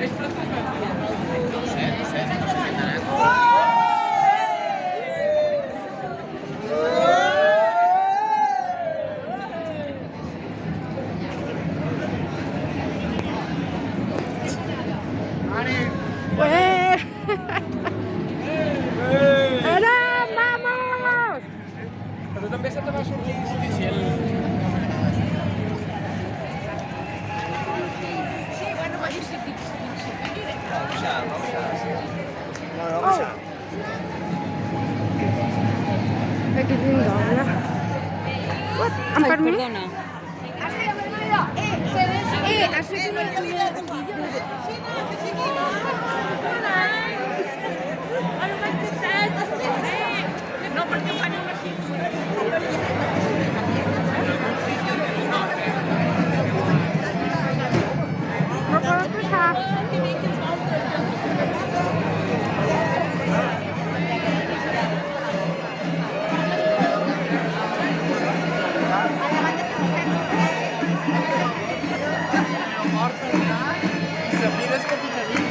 No sé, ¡Eh! ¡Ara, vamos! Però també se te va sortir suficient. Aquí tinc doble. Amb permís? Perdona. Has fet una tuya de vídeo. No, perquè fan una No puedo pasar. Sabides que picaria.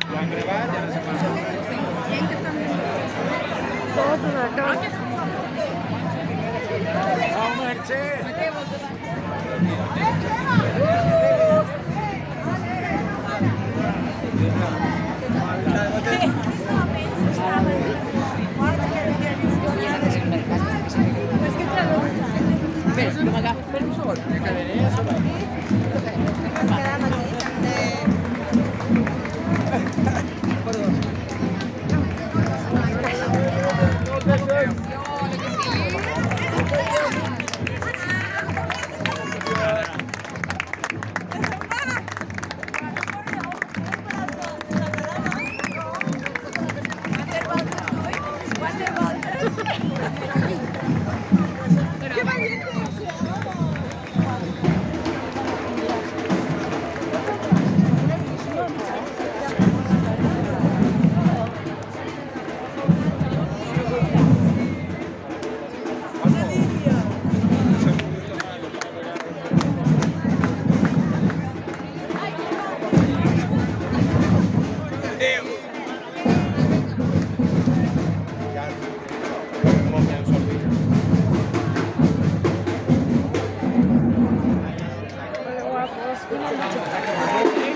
Ho han gravat i ara se passa. Tot de tot. Au, Merche! Espera, que m'agafi. Espera un segon. Me quedaré a sobre. Guapos.